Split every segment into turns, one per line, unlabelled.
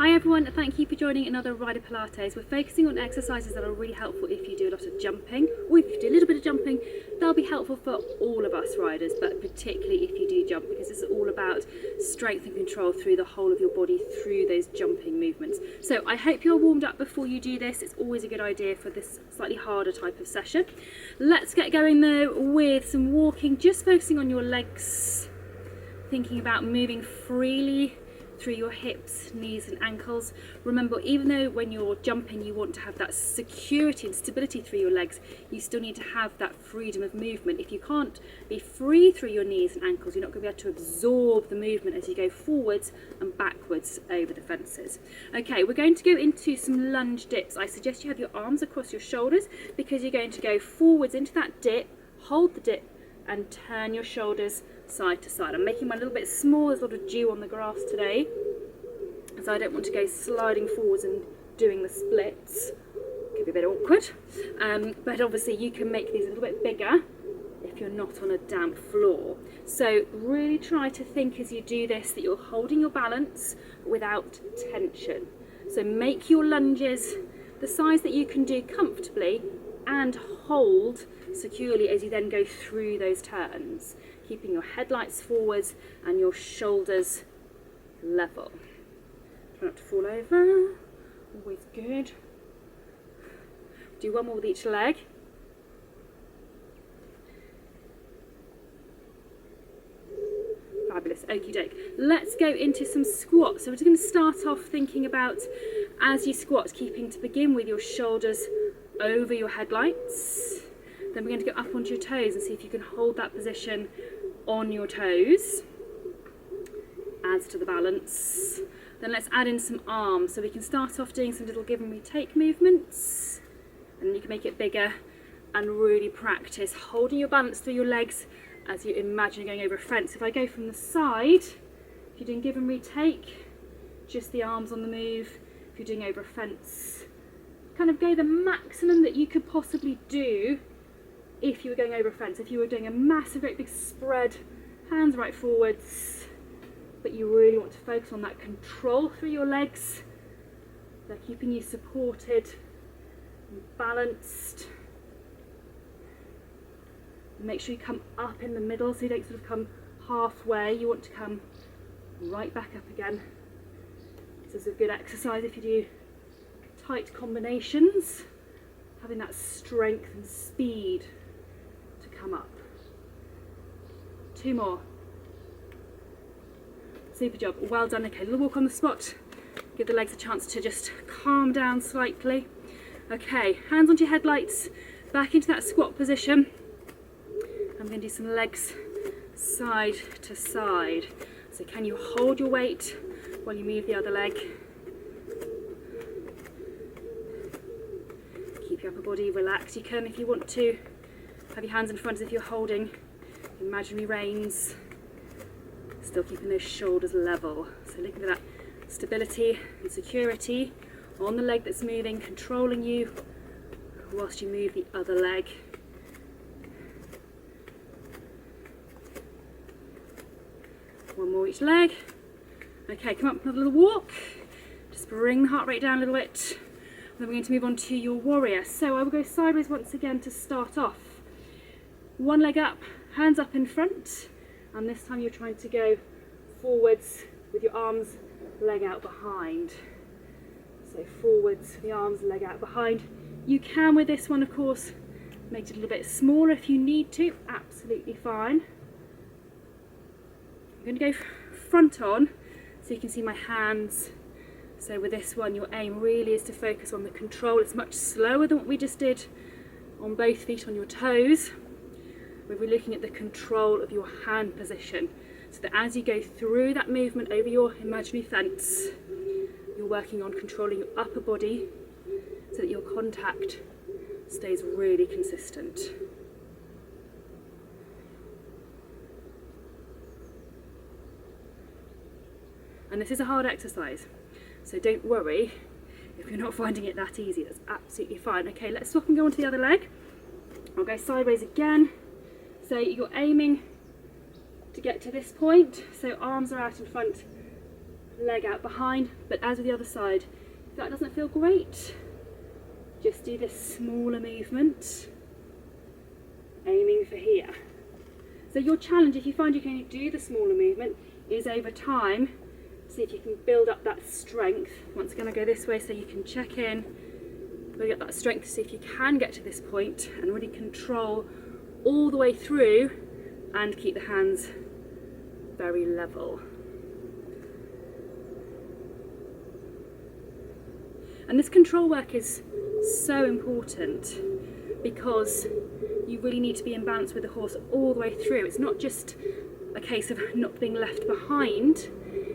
Hi everyone, thank you for joining another Rider Pilates. We're focusing on exercises that are really helpful if you do a lot of jumping, or if you do a little bit of jumping. They'll be helpful for all of us riders, but particularly if you do jump, because it's all about strength and control through the whole of your body through those jumping movements. So I hope you're warmed up before you do this. It's always a good idea for this slightly harder type of session. Let's get going though with some walking, just focusing on your legs, thinking about moving freely through your hips, knees and ankles. Remember, even though when you're jumping you want to have that security and stability through your legs, you still need to have that freedom of movement. If you can't be free through your knees and ankles, you're not going to be able to absorb the movement as you go forwards and backwards over the fences. Okay, we're going to go into some lunge dips. I suggest you have your arms across your shoulders because you're going to go forwards into that dip, hold the dip and turn your shoulders side to side. I'm making mine a little bit small, there's a lot of dew on the grass today, so I don't want to go sliding forwards and doing the splits. Could be a bit awkward, but obviously you can make these a little bit bigger if you're not on a damp floor. So really try to think as you do this that you're holding your balance without tension. So make your lunges the size that you can do comfortably and hold securely as you then go through those turns, keeping your headlights forwards and your shoulders level. Try not to fall over, always good. Do one more with each leg. Fabulous, okie doke. Let's go into some squats. So we're just going to start off thinking about, as you squat, keeping to begin with your shoulders over your headlights. Then we're going to go up onto your toes and see if you can hold that position on your toes. Adds to the balance. Then let's add in some arms. So we can start off doing some little give and retake movements. And then you can make it bigger and really practice holding your balance through your legs as you imagine going over a fence. If I go from the side, if you're doing give and retake, just the arms on the move. If you're doing over a fence, kind of go the maximum that you could possibly do if you were going over a fence. If you were doing a massive, great big spread, hands right forwards, but you really want to focus on that control through your legs. They're keeping you supported and balanced. Make sure you come up in the middle so you don't sort of come halfway. You want to come right back up again. This is a good exercise if you do tight combinations, having that strength and speed to come up. Two more. Super job, well done. Okay, little walk on the spot. Give the legs a chance to just calm down slightly. Okay, hands onto your headlights, back into that squat position. I'm going to do some legs side to side. So can you hold your weight while you move the other leg? Keep your upper body relaxed. You can, if you want to, have your hands in front as if you're holding imaginary reins. Still keeping those shoulders level. So looking for that stability and security on the leg that's moving, controlling you whilst you move the other leg. One more each leg. Okay, come up another little walk. Just bring the heart rate down a little bit. Then we're going to move on to your warrior. So I will go sideways once again to start off. One leg up, hands up in front, and this time you're trying to go forwards with your arms, leg out behind. So forwards, the arms, leg out behind. You can with this one, of course, make it a little bit smaller if you need to, absolutely fine. I'm going to go front on so you can see my hands. So with this one, your aim really is to focus on the control. It's much slower than what we just did on both feet on your toes. We're looking at the control of your hand position. So that as you go through that movement over your imaginary fence, you're working on controlling your upper body so that your contact stays really consistent. And this is a hard exercise, so don't worry if you're not finding it that easy. That's absolutely fine. Okay, let's swap and go on to the other leg. I'll go sideways again. So you're aiming to get to this point, so arms are out in front, leg out behind, but as with the other side, if that doesn't feel great, just do this smaller movement, aiming for here. So your challenge, if you find you can only do the smaller movement, is over time, see if you can build up that strength. Once again, I go this way so you can check in, build up that strength to see if you can get to this point and really control all the way through and keep the hands very level. And this control work is so important because you really need to be in balance with the horse all the way through. It's not just a case of not being left behind,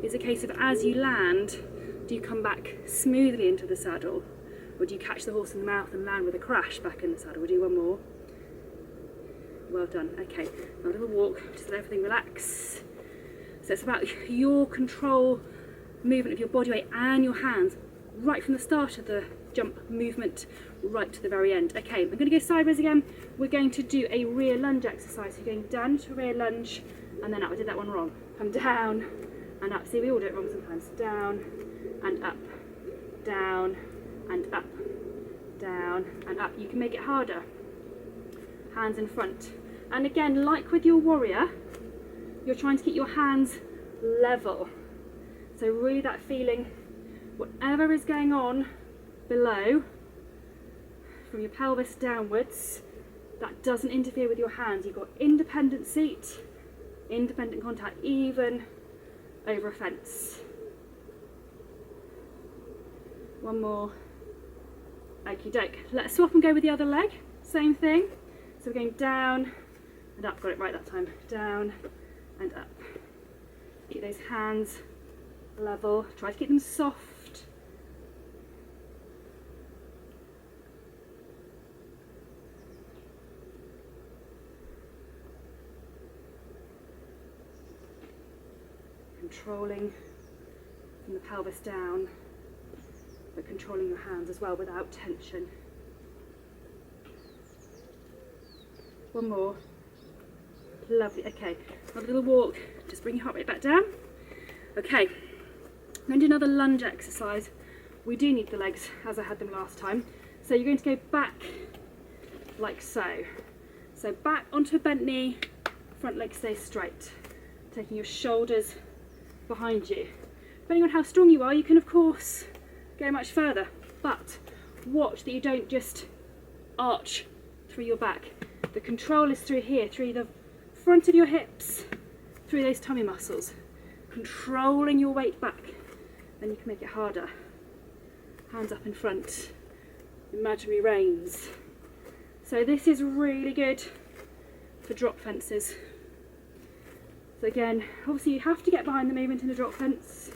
it's a case of as you land, do you come back smoothly into the saddle, or do you catch the horse in the mouth and land with a crash back in the saddle? We'll do one more. Well done. Okay, a little walk, just let everything relax. So it's about your control, movement of your body weight and your hands, right from the start of the jump movement right to the very end. Okay, I'm going to go sideways again. We're going to do a rear lunge exercise. So you're going down to rear lunge and then up. I did that one wrong. Come down and up. See, we all do it wrong sometimes. Down and up, down and up, down and up. You can make it harder. Hands in front. And again, like with your warrior, you're trying to keep your hands level. So really that feeling, whatever is going on below, from your pelvis downwards, that doesn't interfere with your hands. You've got independent seat, independent contact, even over a fence. One more. Okie doke. Let's swap and go with the other leg. Same thing. So we're going down and up. Got it right that time. Down and up. Keep those hands level. Try to keep them soft. Controlling from the pelvis down, but controlling your hands as well without tension. One more. Lovely. Okay, have a little walk. Just bring your heart rate back down. Okay, I'm going to do another lunge exercise. We do need the legs as I had them last time. So you're going to go back like so. So back onto a bent knee, front leg stays straight. Taking your shoulders behind you. Depending on how strong you are, you can of course go much further, but watch that you don't just arch through your back. The control is through here, through the front of your hips, through those tummy muscles, controlling your weight back. Then you can make it harder. Hands up in front, imaginary reins. So this is really good for drop fences. So again, obviously you have to get behind the movement in a drop fence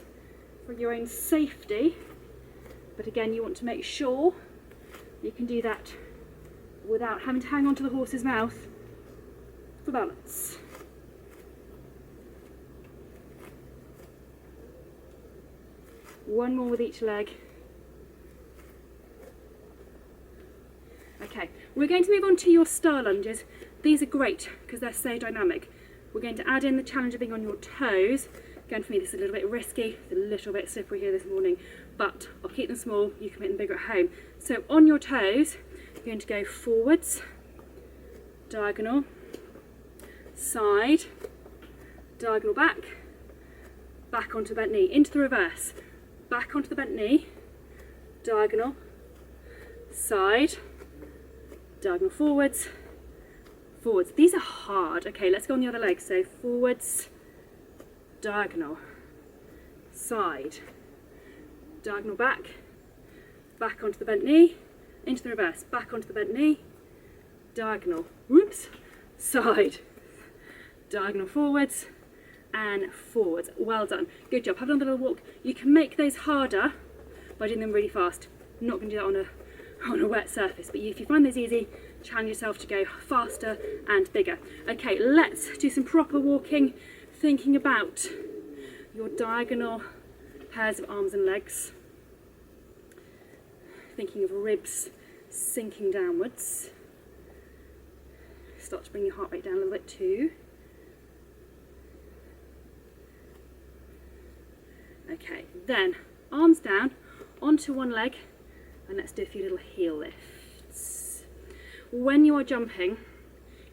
for your own safety, but again you want to make sure you can do that without having to hang on to the horse's mouth for balance. One more with each leg. Okay, we're going to move on to your star lunges. These are great because they're so dynamic. We're going to add in the challenge of being on your toes. Again, for me, this is a little bit risky. It's a little bit slippery here this morning, but I'll keep them small. You can make them bigger at home. So on your toes, you're going to go forwards, diagonal, side, diagonal back, back onto the bent knee, into the reverse, back onto the bent knee, diagonal, side, diagonal forwards, forwards. These are hard. Okay, let's go on the other leg. So forwards, diagonal, side, diagonal back, back onto the bent knee, into the reverse, back onto the bent knee, diagonal, whoops, side, diagonal forwards, and forwards. Well done. Good job. Have another little walk. You can make those harder by doing them really fast. I'm not going to do that on a wet surface, but if you find those easy, challenge yourself to go faster and bigger. Okay, let's do some proper walking, thinking about your diagonal pairs of arms and legs, thinking of ribs sinking downwards. Start to bring your heart rate down a little bit too. Okay, then arms down onto one leg, and let's do a few little heel lifts. When you are jumping,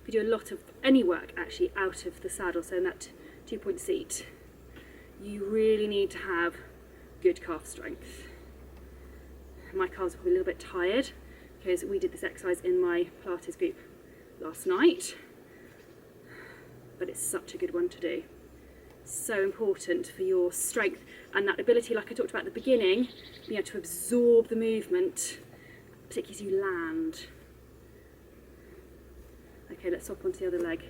if you do a lot of any work actually out of the saddle, so in that 2-point seat, you really need to have good calf strength. My calves are probably a little bit tired because we did this exercise in my Pilates group last night, but it's such a good one to do. So important for your strength and that ability, like I talked about at the beginning, being able to absorb the movement, particularly as you land. Okay, let's swap onto the other leg.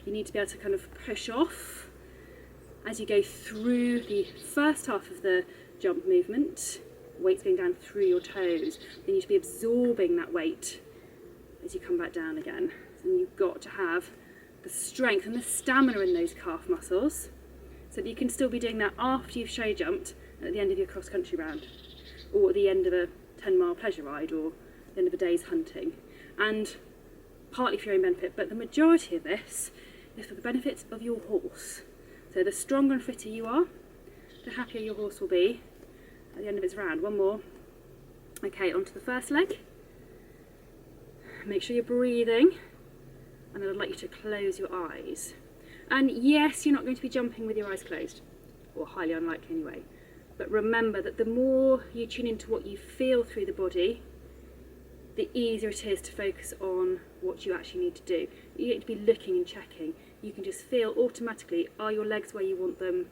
You need to be able to kind of push off as you go through the first half of the jump movement, weight's going down through your toes. You need to be absorbing that weight as you come back down again. And you've got to have the strength and the stamina in those calf muscles so that you can still be doing that after you've show jumped at the end of your cross-country round, or at the end of a 10-mile pleasure ride, or the end of a day's hunting. And partly for your own benefit, but the majority of this is for the benefit of your horse. So the stronger and fitter you are, the happier your horse will be at the end of its round. One more. Okay, onto the first leg. Make sure you're breathing, and I'd like you to close your eyes. And yes, you're not going to be jumping with your eyes closed, or highly unlikely anyway. But remember that the more you tune into what you feel through the body, the easier it is to focus on what you actually need to do. You don't need to be looking and checking. You can just feel automatically, are your legs where you want them,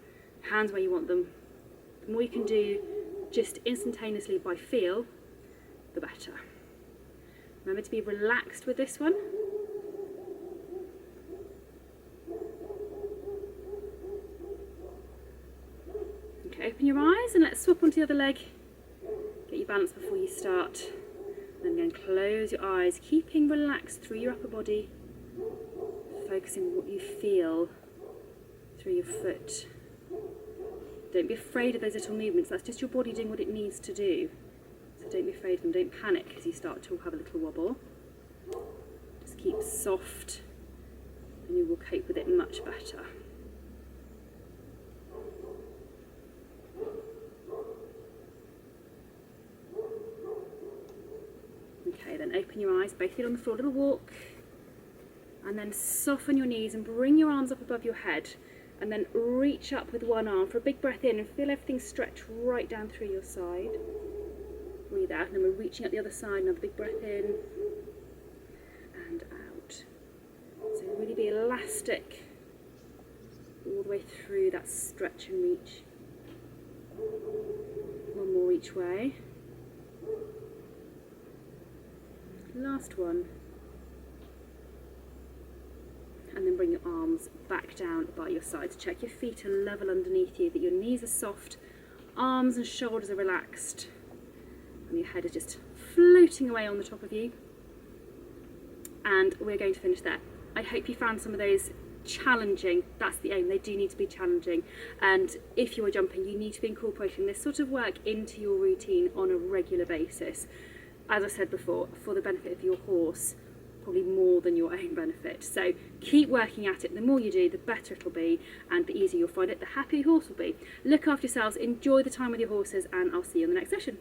hands where you want them. The more you can do just instantaneously by feel, the better. Remember to be relaxed with this one. Okay, open your eyes and let's swap onto the other leg. Get your balance before you start. And then close your eyes, keeping relaxed through your upper body, focusing on what you feel through your foot. Don't be afraid of those little movements, that's just your body doing what it needs to do. So don't be afraid of them, don't panic as you start to have a little wobble. Just keep soft and you will cope with it much better. Okay, then open your eyes, both feet on the floor, little walk, and then soften your knees and bring your arms up above your head, and then reach up with one arm for a big breath in and feel everything stretch right down through your side. Breathe out, and then we're reaching up the other side, another big breath in and out. So really be elastic all the way through that stretch and reach. One more each way. Last one. And then bring your arms back down by your sides. Check your feet are level underneath you, that your knees are soft, arms and shoulders are relaxed, and your head is just floating away on the top of you. And we're going to finish there. I hope you found some of those challenging. That's the aim, they do need to be challenging. And if you are jumping, you need to be incorporating this sort of work into your routine on a regular basis. As I said before, for the benefit of your horse, probably more than your own benefit. So keep working at it. The more you do, the better it'll be, and the easier you'll find it, the happier your horse will be. Look after yourselves, enjoy the time with your horses, and I'll see you in the next session.